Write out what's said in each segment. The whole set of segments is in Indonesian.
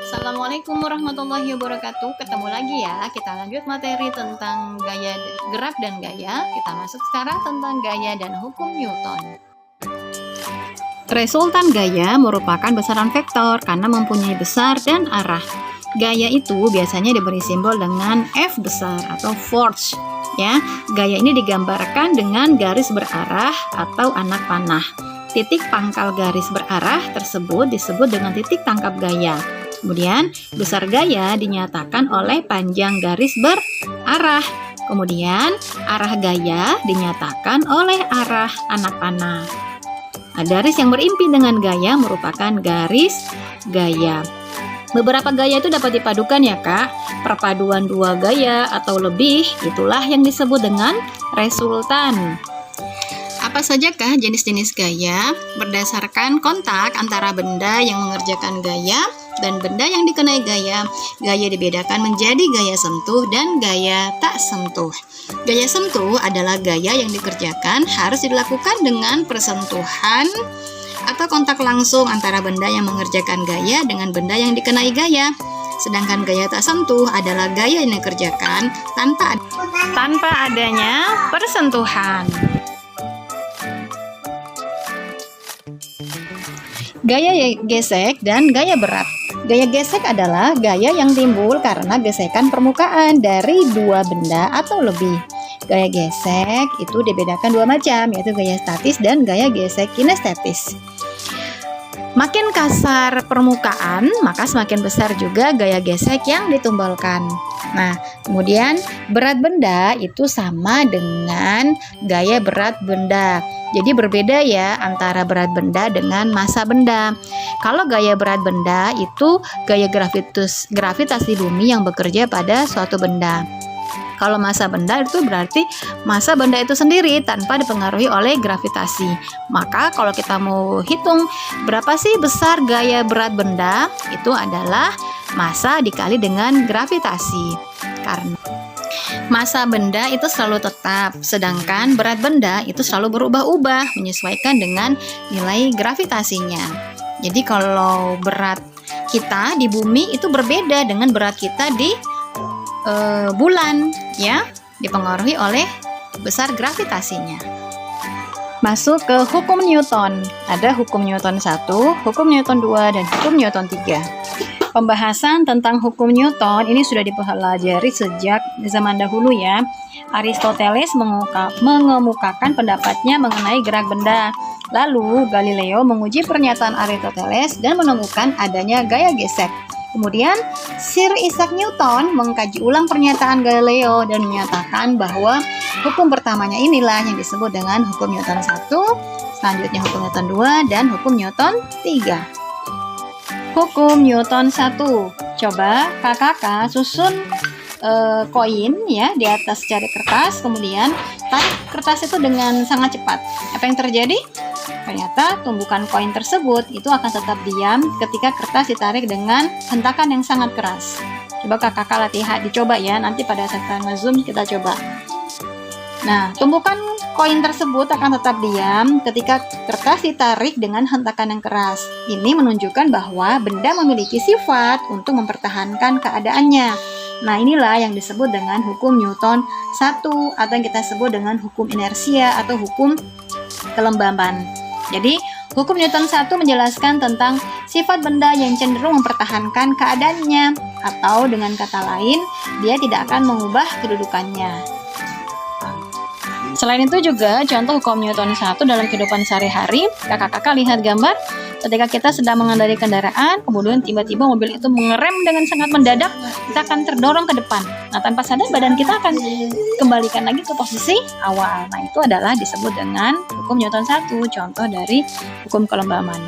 Assalamualaikum warahmatullahi wabarakatuh. Ketemu lagi ya. Kita lanjut materi tentang gaya gerak dan gaya. Kita masuk sekarang tentang gaya dan hukum Newton. Resultan gaya merupakan besaran vektor karena mempunyai besar dan arah. Gaya itu biasanya diberi simbol dengan F besar atau force. Ya, gaya ini digambarkan dengan garis berarah atau anak panah. Titik pangkal garis berarah tersebut disebut dengan titik tangkap gaya. Kemudian, besar gaya dinyatakan oleh panjang garis berarah. Kemudian, arah gaya dinyatakan oleh arah anak panah. Nah, garis yang berimpit dengan gaya merupakan garis gaya. Beberapa gaya itu dapat dipadukan ya Kak. Perpaduan dua gaya atau lebih, itulah yang disebut dengan resultan. Apa sajakah jenis-jenis gaya? Berdasarkan kontak antara benda yang mengerjakan gaya dan benda yang dikenai gaya, gaya dibedakan menjadi gaya sentuh dan gaya tak sentuh. Gaya sentuh adalah gaya yang dikerjakan harus dilakukan dengan persentuhan atau kontak langsung antara benda yang mengerjakan gaya dengan benda yang dikenai gaya. Sedangkan gaya tak sentuh adalah gaya yang dikerjakan tanpa adanya persentuhan. Gaya gesek dan gaya berat. Gaya gesek adalah gaya yang timbul karena gesekan permukaan dari dua benda atau lebih. Gaya gesek itu dibedakan dua macam, yaitu gaya statis dan gaya gesek kinestetis. Makin kasar permukaan, maka semakin besar juga gaya gesek yang ditumbalkan. Nah, kemudian berat benda itu sama dengan gaya berat benda. Jadi berbeda ya antara berat benda dengan massa benda. Kalau gaya berat benda itu gaya gravitasi bumi yang bekerja pada suatu benda. Kalau massa benda itu berarti massa benda itu sendiri tanpa dipengaruhi oleh gravitasi. Maka kalau kita mau hitung berapa sih besar gaya berat benda, itu adalah massa dikali dengan gravitasi. Karena massa benda itu selalu tetap, sedangkan berat benda itu selalu berubah-ubah menyesuaikan dengan nilai gravitasinya. Jadi kalau berat kita di bumi itu berbeda dengan berat kita di bulan, ya, dipengaruhi oleh besar gravitasinya. Masuk ke hukum Newton. Ada hukum Newton 1, hukum Newton 2, dan hukum Newton 3. Pembahasan tentang hukum Newton ini sudah dipelajari sejak zaman dahulu ya. Aristoteles mengemukakan pendapatnya mengenai gerak benda. Lalu Galileo menguji pernyataan Aristoteles dan menemukan adanya gaya gesek. Kemudian Sir Isaac Newton mengkaji ulang pernyataan Galileo dan menyatakan bahwa hukum pertamanya inilah yang disebut dengan hukum Newton 1, selanjutnya hukum Newton 2, dan hukum Newton 3. Hukum Newton 1. Coba kakak susun koin ya di atas cari kertas, kemudian tarik kertas itu dengan sangat cepat. Apa yang terjadi? Ternyata tumbukan koin tersebut itu akan tetap diam ketika kertas ditarik dengan hentakan yang sangat keras. Coba kakak latihan, dicoba ya, nanti pada saat nge-zoom kita coba. Nah, tumbukan koin tersebut akan tetap diam ketika kertas ditarik dengan hentakan yang keras. Ini menunjukkan bahwa benda memiliki sifat untuk mempertahankan keadaannya. Nah, inilah yang disebut dengan hukum Newton 1 atau yang kita sebut dengan hukum inersia atau hukum kelembaban. Jadi, hukum Newton 1 menjelaskan tentang sifat benda yang cenderung mempertahankan keadaannya, atau dengan kata lain, dia tidak akan mengubah kedudukannya. Selain itu juga contoh hukum Newton 1 dalam kehidupan sehari-hari, kakak-kakak lihat gambar ketika kita sedang mengendarai kendaraan, kemudian tiba-tiba mobil itu mengerem dengan sangat mendadak, kita akan terdorong ke depan. Nah, tanpa sadar badan kita akan kembalikan lagi ke posisi awal. Nah, itu adalah disebut dengan hukum Newton 1, contoh dari hukum kelembaban.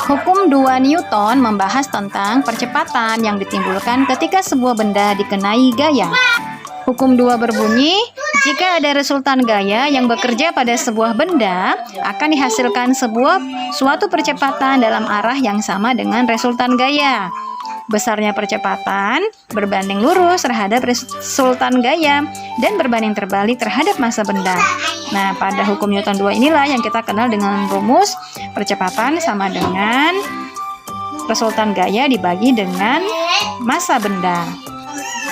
Hukum 2 Newton membahas tentang percepatan yang ditimbulkan ketika sebuah benda dikenai gaya. Hukum 2 berbunyi, jika ada resultan gaya yang bekerja pada sebuah benda, akan dihasilkan suatu percepatan dalam arah yang sama dengan resultan gaya. Besarnya percepatan berbanding lurus terhadap resultan gaya dan berbanding terbalik terhadap massa benda. Nah, pada hukum Newton 2 inilah yang kita kenal dengan rumus percepatan sama dengan resultan gaya dibagi dengan massa benda.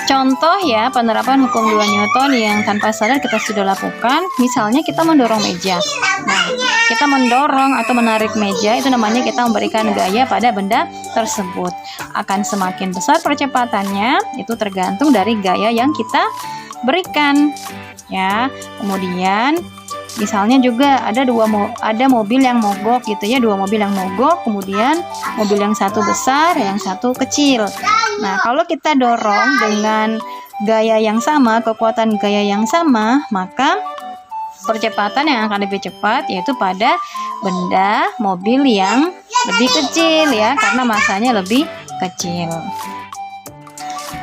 Contoh ya, penerapan hukum 2 Newton yang tanpa sadar kita sudah lakukan. Misalnya kita mendorong meja. Nah, kita mendorong atau menarik meja, itu namanya kita memberikan gaya pada benda tersebut. Akan semakin besar percepatannya, itu tergantung dari gaya yang kita berikan. Ya, kemudian misalnya juga ada mobil yang mogok gitu ya, 2 mobil yang mogok, kemudian mobil yang satu besar, yang satu kecil. Nah, kalau kita dorong dengan gaya yang sama, kekuatan gaya yang sama, maka percepatan yang akan lebih cepat yaitu pada benda mobil yang lebih kecil ya, karena massanya lebih kecil.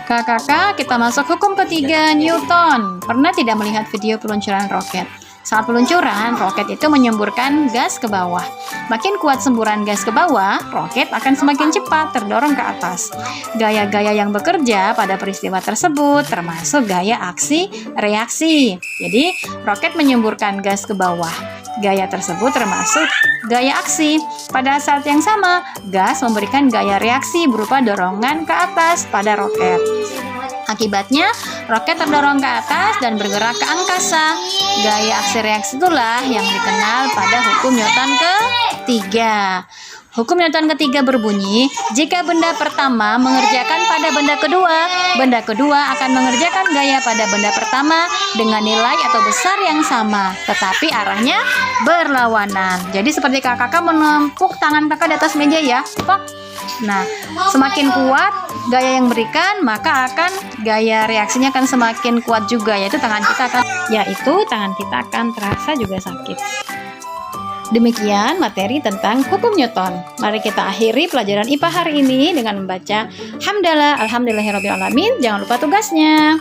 Kakak, kita masuk hukum ketiga Newton. Pernah tidak melihat video peluncuran roket? Saat peluncuran, roket itu menyemburkan gas ke bawah. Makin kuat semburan gas ke bawah, roket akan semakin cepat terdorong ke atas. Gaya-gaya yang bekerja pada peristiwa tersebut termasuk gaya aksi reaksi. Jadi, roket menyemburkan gas ke bawah. Gaya tersebut termasuk gaya aksi. Pada saat yang sama, gas memberikan gaya reaksi berupa dorongan ke atas pada roket. Akibatnya, roket terdorong ke atas dan bergerak ke angkasa. Gaya aksi reaksi itulah yang dikenal pada hukum Newton ketiga. Hukum Newton ketiga berbunyi, jika benda pertama mengerjakan pada benda kedua akan mengerjakan gaya pada benda pertama dengan nilai atau besar yang sama, tetapi arahnya berlawanan. Jadi seperti kakak menempuk tangan kakak di atas meja ya, Pak. Nah, semakin kuat gaya yang berikan, maka akan gaya reaksinya akan semakin kuat juga, yaitu tangan kita akan terasa juga sakit. Demikian materi tentang hukum Newton. Mari kita akhiri pelajaran IPA hari ini dengan membaca hamdalah alhamdulillahirabbil alamin. Jangan lupa tugasnya.